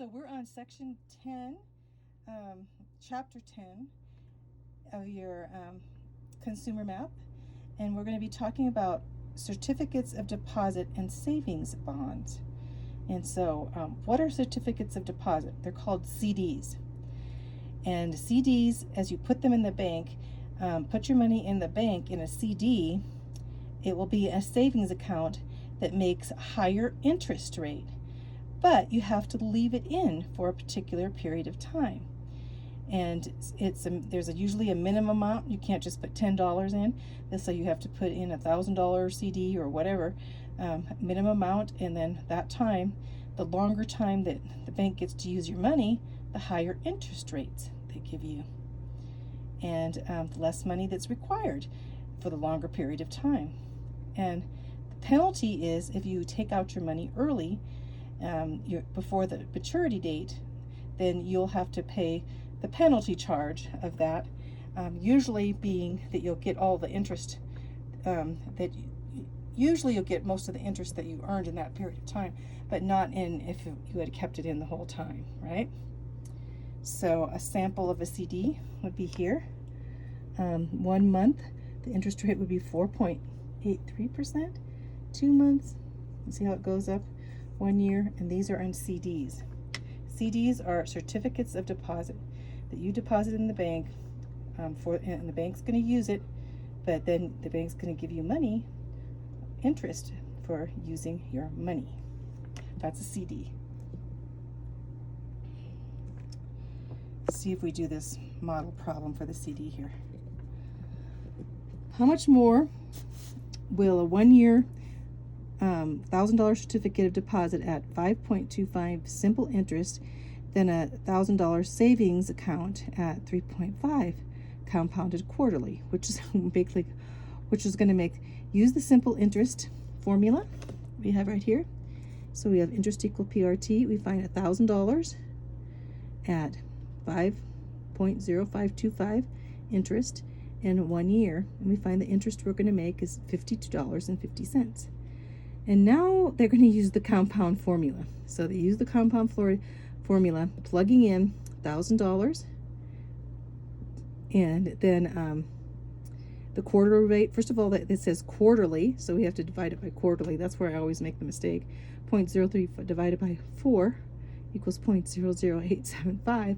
So we're on section 10, chapter 10 of your consumer map, and we're going to be talking about certificates of deposit and savings bonds. And so what are certificates of deposit? They're called CDs. And CDs, as you put them in the bank, put your money in the bank in a CD, it will be a savings account that makes a higher interest rate, but you have to leave it in for a particular period of time. And there's usually a minimum amount. You can't just put $10 in. So you have to put in $1,000 CD or whatever minimum amount, and then that time, the longer time that the bank gets to use your money, the higher interest rates they give you, and the less money that's required for the longer period of time. And the penalty is if you take out your money early, before the maturity date, then you'll have to pay the penalty charge of that, usually being that you'll get all the interest usually you'll get most of the interest that you earned in that period of time, but not in if you had kept it in the whole time, right? So a sample of a CD would be here. 1 month, the interest rate would be 4.83%. 2 months, you see how it goes up. 1 year, and these are on CDs. CDs are certificates of deposit that you deposit in the bank, and the bank's going to use it, but then the bank's going to give you money, interest for using your money. That's a CD. Let's see if we do this model problem for the CD here. How much more will a 1 year $1,000 certificate of deposit at 5.25 simple interest than a $1,000 savings account at 3.5 compounded quarterly, which is going to make, use the simple interest formula we have right here. So we have interest equal PRT. We find $1,000 at 5.0525 interest in 1 year, and we find the interest we're going to make is $52.50. And now they're going to use the compound formula. So they use the compound formula, plugging in $1,000, and then the quarter rate. First of all, it says quarterly, so we have to divide it by quarterly. That's where I always make the mistake. 0.03 divided by 4 equals 0.00875.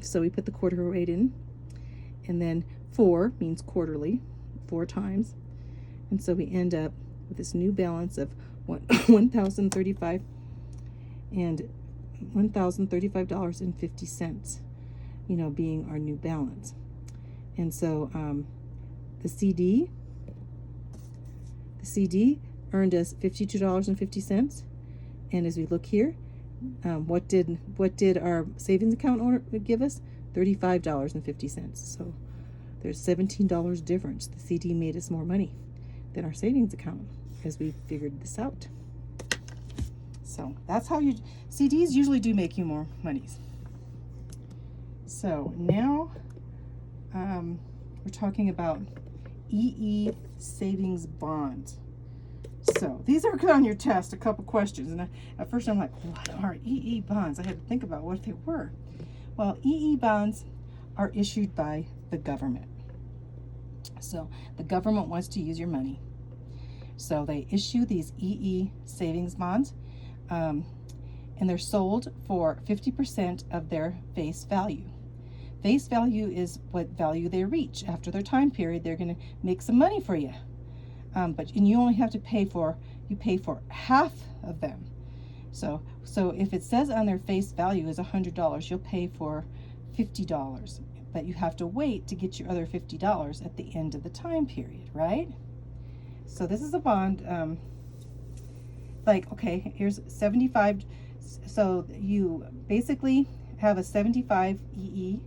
So we put the quarter rate in, and then 4 means quarterly, 4 times, and so we end up with this new balance of $1,035 and $1,035.50, being our new balance. And so the CD earned us $52.50, and as we look here, what did our savings account give us? $35.50. So there's $17 difference. The CD made us more money than our savings account as we figured this out. So that's how CDs usually do make you more monies. So now we're talking about EE savings bonds. So these are on your test, a couple questions, and at first I'm like, what are EE bonds? I had to think about what they were. Well, EE bonds are issued by the government. So the government wants to use your money. So they issue these EE savings bonds, and they're sold for 50% of their face value. Face value is what value they reach. After their time period, they're going to make some money for you. And you only have to pay for half of them. So if it says on their face value is $100, you'll pay for $50, but you have to wait to get your other $50 at the end of the time period, right? So this is a bond, okay, here's 75. So you basically have a 75 EE,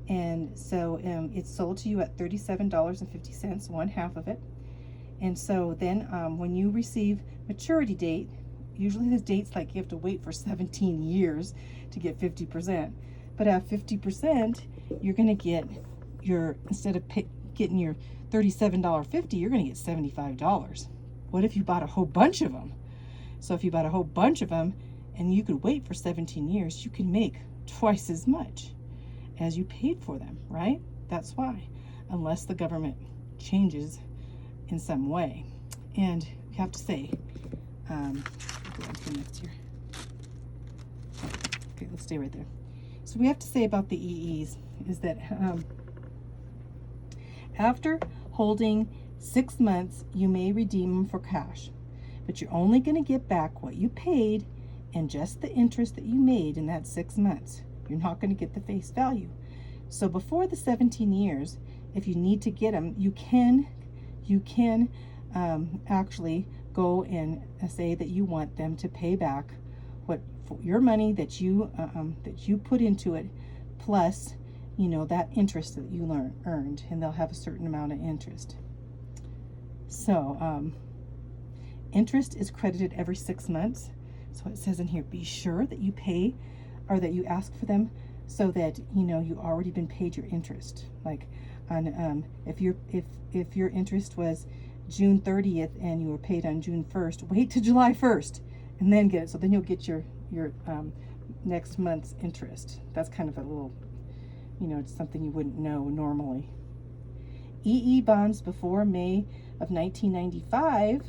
and so it's sold to you at $37.50, one half of it. And so then when you receive maturity date, usually the date's like you have to wait for 17 years to get 50%. But at 50%, you're going to get instead of getting your $37.50, you're going to get $75. What if you bought a whole bunch of them? So if you bought a whole bunch of them and you could wait for 17 years, you can make twice as much as you paid for them, right? That's why, unless the government changes in some way. And you have to say, go on to the next here. Okay, let's stay right there. So we have to say about the EEs is that after holding 6 months, you may redeem them for cash, but you're only going to get back what you paid and just the interest that you made in that 6 months. You're not going to get the face value. So before the 17 years, if you need to get them, you can actually go and say that you want them to pay back what for your money that you put into it, plus that interest that you earned, and they'll have a certain amount of interest. So interest is credited every 6 months. So it says in here, be sure that you pay or that you ask for them so that you already been paid your interest. Like on if your interest was June 30th and you were paid on June 1st, wait till July 1st and then get it. So then you'll get your next month's interest. That's kind of a little, it's something you wouldn't know normally. EE bonds before May of 1995,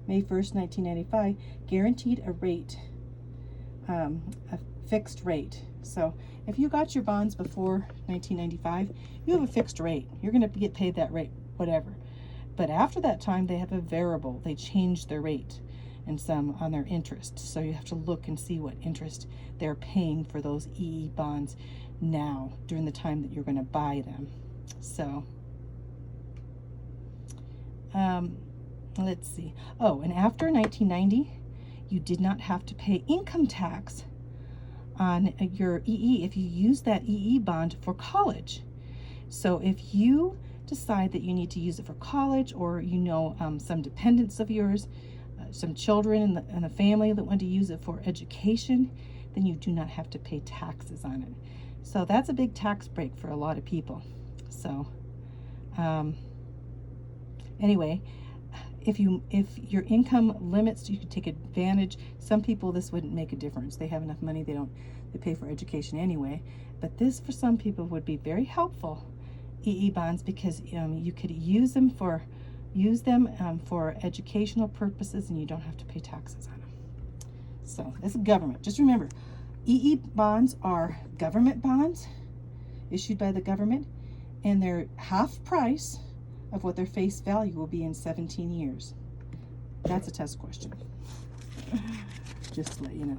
May 1st, 1995, guaranteed a rate, a fixed rate. So if you got your bonds before 1995, you have a fixed rate. You're going to get paid that rate, whatever. But after that time, they have a variable. They change their rate and some on their interest. So you have to look and see what interest they're paying for those EE bonds now during the time that you're going to buy them. So let's see. Oh, and after 1990, you did not have to pay income tax on your EE if you use that EE bond for college. So if you decide that you need to use it for college, or some dependents of yours, some children in the family that want to use it for education, then you do not have to pay taxes on it. So that's a big tax break for a lot of people. So anyway, if your income limits, you could take advantage. Some people, this wouldn't make a difference. They have enough money, they pay for education anyway. But this, for some people, would be very helpful, EE bonds, because you could use them for educational purposes, and you don't have to pay taxes on them. So this is government. Just remember, EE bonds are government bonds issued by the government, and they're half price of what their face value will be in 17 years. That's a test question. Just to let you know.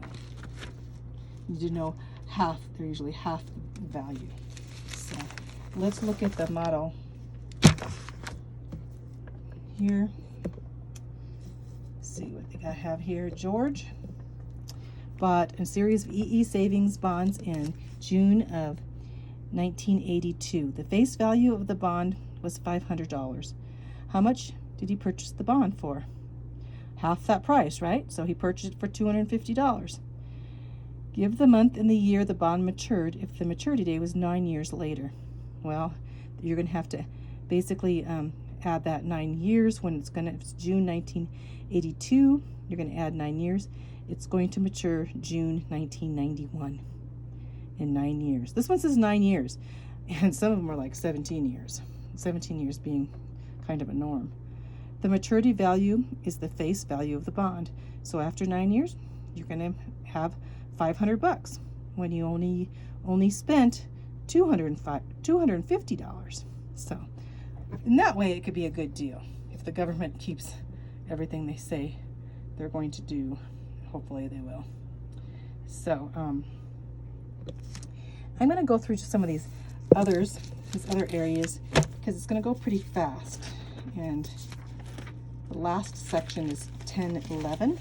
You do know they're usually half the value. So let's look at the model here. See what they have here. George bought a series of EE savings bonds in June of 1982. The face value of the bond was $500. How much did he purchase the bond for? Half that price, right? So he purchased it for $250. Give the month and the year the bond matured if the maturity date was 9 years later. Well, you're going to have to basically add that 9 years. If it's June 1982, you're going to add 9 years. It's going to mature June 1991 in 9 years. This one says 9 years, and some of them are like 17 years. 17 years being kind of a norm. The maturity value is the face value of the bond. So after 9 years, you're going to have $500 when you only spent $250. So in that way, it could be a good deal if the government keeps everything they say they're going to do. Hopefully they will. So I'm going to go through some of these other areas, because it's going to go pretty fast. And the last section is 1011.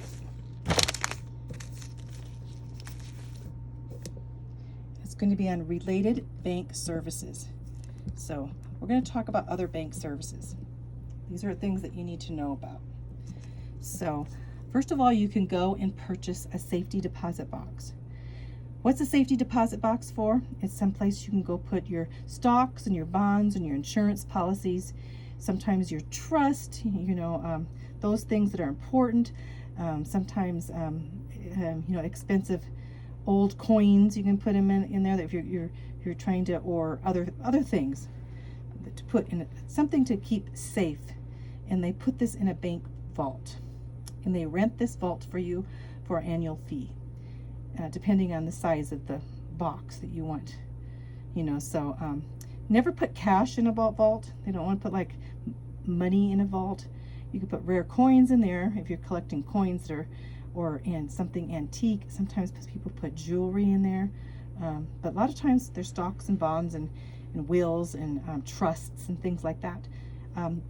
It's going to be on related bank services. So we're going to talk about other bank services. These are things that you need to know about. So first of all, you can go and purchase a safety deposit box. What's a safety deposit box for? It's someplace you can go put your stocks and your bonds and your insurance policies, sometimes your trust, those things that are important. Sometimes expensive old coins. You can put them in there, that if you're trying to, or other things to put in, something to keep safe. And they put this in a bank vault, and they rent this vault for you for an annual fee, depending on the size of the box that you want. So never put cash in a vault. They don't want to put like money in a vault. You can put rare coins in there if you're collecting coins, or and something antique. Sometimes people put jewelry in there, but a lot of times there's stocks and bonds and wills and trusts and things like that.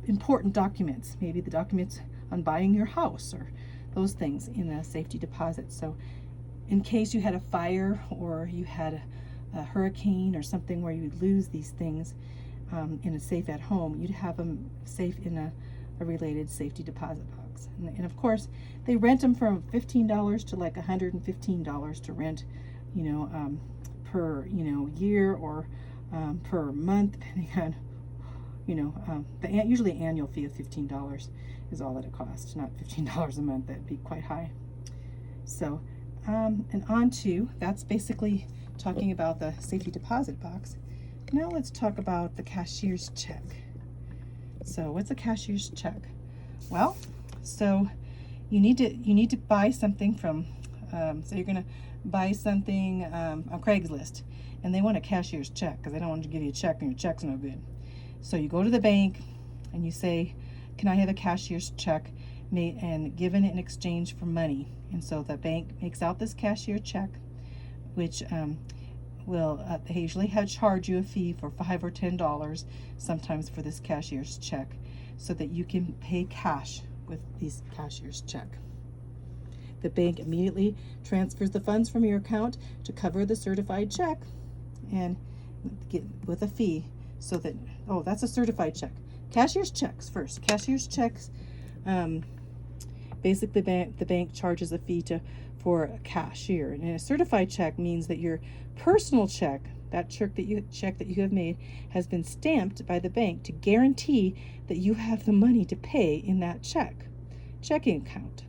Important documents, maybe the documents on buying your house, or those things in a safety deposit. So in case you had a fire, or you had a hurricane or something where you'd lose these things in a safe at home, you'd have them safe in a related safety deposit box. And of course, they rent them from $15 to like $115 to rent, per year, or per month, depending on, usually annual fee of $15 is all that it costs, not $15 a month. That'd be quite high. So, and on to, that's basically talking about the safety deposit box. Now let's talk about the cashier's check. So what's a cashier's check? Well, so you need to buy something from, so you're gonna buy something on Craigslist, and they want a cashier's check because they don't want to give you a check and your check's no good. So you go to the bank and you say, can I have a cashier's check and given in exchange for money? And so the bank makes out this cashier check, which will they usually charge you a fee for $5 or $10 sometimes for this cashier's check, so that you can pay cash with these cashier's check. The bank immediately transfers the funds from your account to cover the certified check, and get with a fee, so that, oh, that's a certified check. Cashier's checks first. Cashier's checks, basically the bank charges a fee for a cashier, and a certified check means that your personal check, that check that you have made, has been stamped by the bank to guarantee that you have the money to pay in that checking account.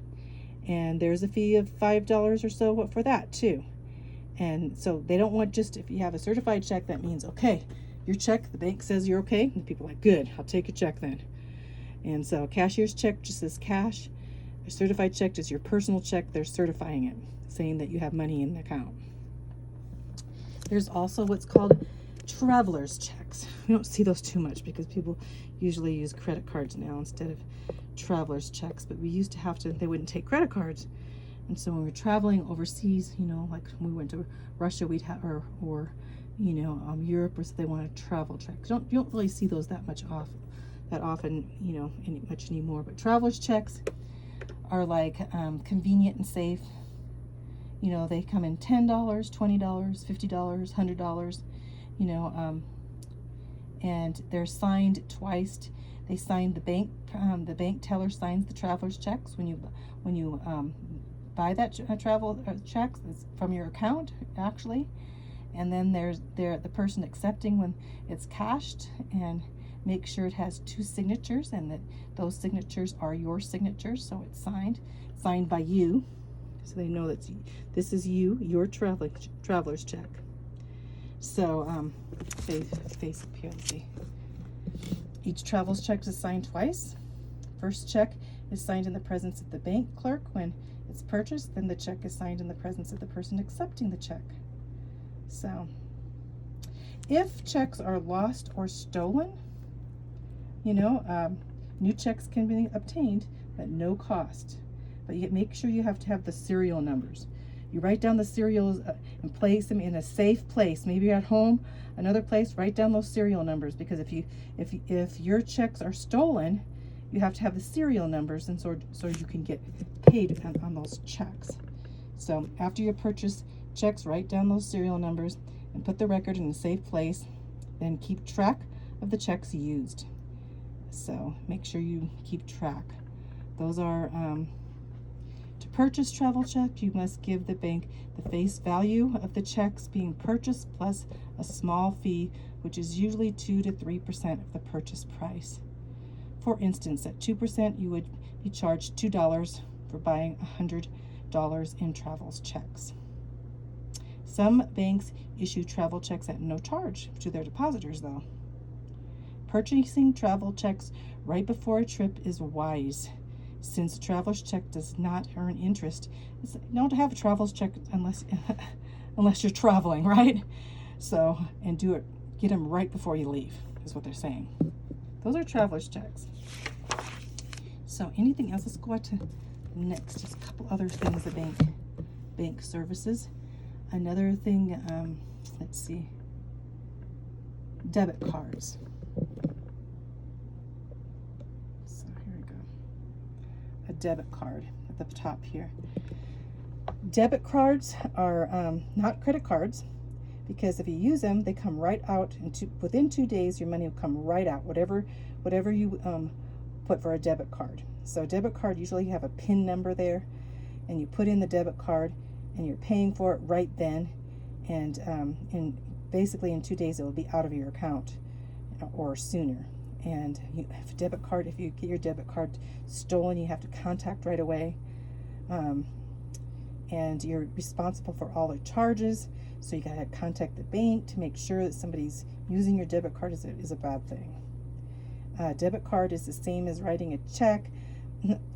And there's a fee of $5 or so for that too. And so they don't want, just if you have a certified check, that means, okay, your check, the bank says you're okay, and people are like, good, I'll take your check then. And so cashier's check just says cash. A certified check is your personal check. They're certifying it, saying that you have money in the account. There's also what's called traveler's checks. We don't see those too much because people usually use credit cards now instead of traveler's checks, but we used to have to, they wouldn't take credit cards. And so when we were traveling overseas, like when we went to Russia, we'd have, or Europe, or so they want a travel check. You don't really see those that often, much anymore. But traveler's checks are like convenient and safe. They come in $10, $20, $50, $100, and they're signed twice. They sign the bank teller signs the traveler's checks when you buy that travel check. It's from your account, actually. And then there's the person accepting when it's cashed, and make sure it has 2 signatures, and that those signatures are your signatures, so it's signed by you, so they know that this is your traveler's check. So face up here, let's see. Each traveler's check is signed twice. First check is signed in the presence of the bank clerk when it's purchased, then the check is signed in the presence of the person accepting the check. So if checks are lost or stolen, new checks can be obtained at no cost, but you make sure you have to have the serial numbers. You write down the serials and place them in a safe place. Maybe you're at home, another place. Write down those serial numbers, because if your checks are stolen, you have to have the serial numbers, and so you can get paid on those checks. So after you purchase checks, write down those serial numbers and put the record in a safe place. Then keep track of the checks used. So make sure you keep track. Those are, to purchase travel check, you must give the bank the face value of the checks being purchased plus a small fee, which is usually 2 to 3% of the purchase price. For instance, at 2%, you would be charged $2 for buying $100 in travels checks. Some banks issue travel checks at no charge to their depositors, though. Purchasing travel checks right before a trip is wise, since a traveler's check does not earn interest. You don't have a traveler's check unless you're traveling, right? So, and get them right before you leave, is what they're saying. Those are traveler's checks. So anything else? Let's go on to next. Just a couple other things, the bank services. Another thing, let's see, debit cards. So here we go. A debit card at the top here. Debit cards are not credit cards, because if you use them, they come right out. Within 2 days, your money will come right out, whatever you put for a debit card. So a debit card, usually you have a PIN number there, and you put in the debit card, and you're paying for it right then, and basically in 2 days it will be out of your account or sooner. And if you get your debit card stolen, you have to contact right away, and you're responsible for all the charges. So you gotta contact the bank to make sure that somebody's using your debit card is a bad thing. Debit card is the same as writing a check.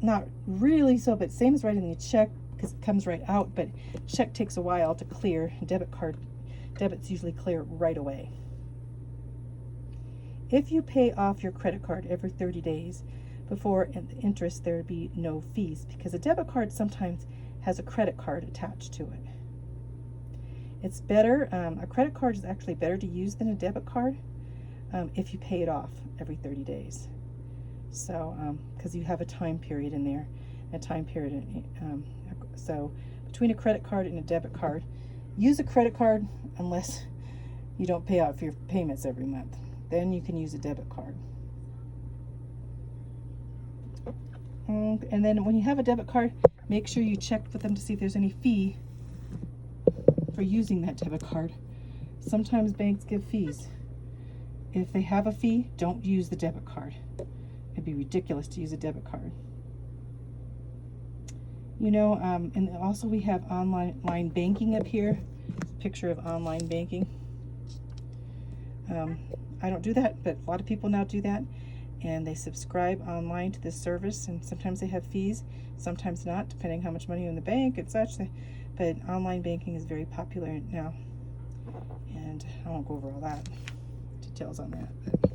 Not really so, but same as writing a check, because it comes right out, but check takes a while to clear. Debits usually clear right away. If you pay off your credit card every 30 days before interest, there would be no fees, because a debit card sometimes has a credit card attached to it. It's better, a credit card is actually better to use than a debit card if you pay it off every 30 days. So, because you have a time period in there, so between a credit card and a debit card, use a credit card unless you don't pay out for your payments every month. Then you can use a debit card. And then when you have a debit card, make sure you check with them to see if there's any fee for using that debit card. Sometimes banks give fees. If they have a fee, don't use the debit card. It'd be ridiculous to use a debit card. You know, and also we have online banking up here. Picture of online banking. I don't do that, but a lot of people now do that, and they subscribe online to this service, and sometimes they have fees, sometimes not, depending how much money you in the bank and such. But online banking is very popular now, and I won't go over all that details on that. But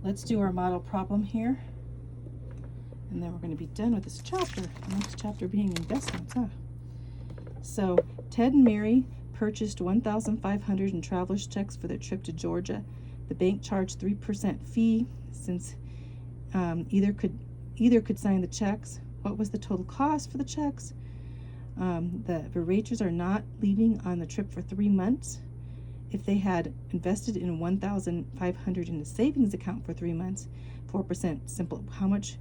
let's do our model problem here, and then we're going to be done with this chapter. The next chapter being investments, So Ted and Mary purchased $1,500 in traveler's checks for their trip to Georgia. The bank charged 3% fee, since either could sign the checks. What was the total cost for the checks? The Verraters are not leaving on the trip for 3 months. If they had invested in $1,500 in a savings account for 3 months, 4% simple, how much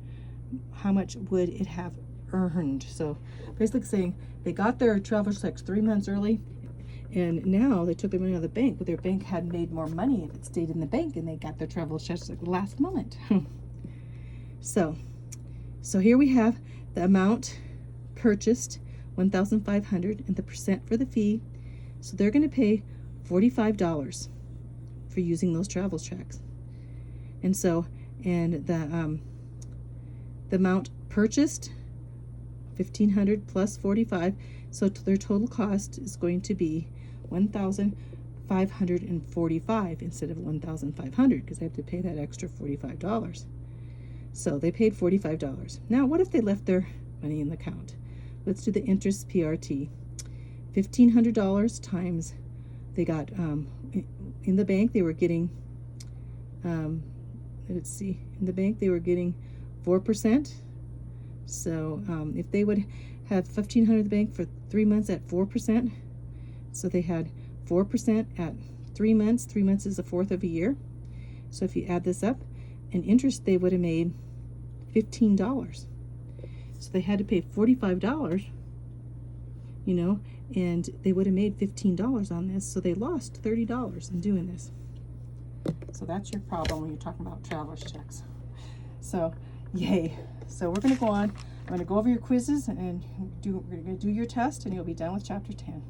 would it have earned? So basically saying they got their traveler's checks 3 months early, and now they took their money out of the bank, but their bank had made more money if it stayed in the bank, and they got their travel checks at the last moment. So here we have the amount purchased, $1,500, and the percent for the fee. So they're going to pay $45 for using those travel checks. And the amount purchased, $1,500 plus $45. So their total cost is going to be $1,545 instead of $1,500, because they have to pay that extra $45. So they paid $45. Now, what if they left their money in the account? Let's do the interest PRT. $1,500 times, they got, in the bank they were getting, let's see, in the bank they were getting 4%. So if they would have $1,500 in the bank for 3 months at 4%, so they had 4% at 3 months. 3 months is a fourth of a year. So if you add this up, in interest they would have made $15. So they had to pay $45, you know, and they would have made $15 on this. So they lost $30 in doing this. So that's your problem when you're talking about traveler's checks. So yay. So we're going to go on I'm going to go over your quizzes and we're going to do your test, and you'll be done with chapter 10.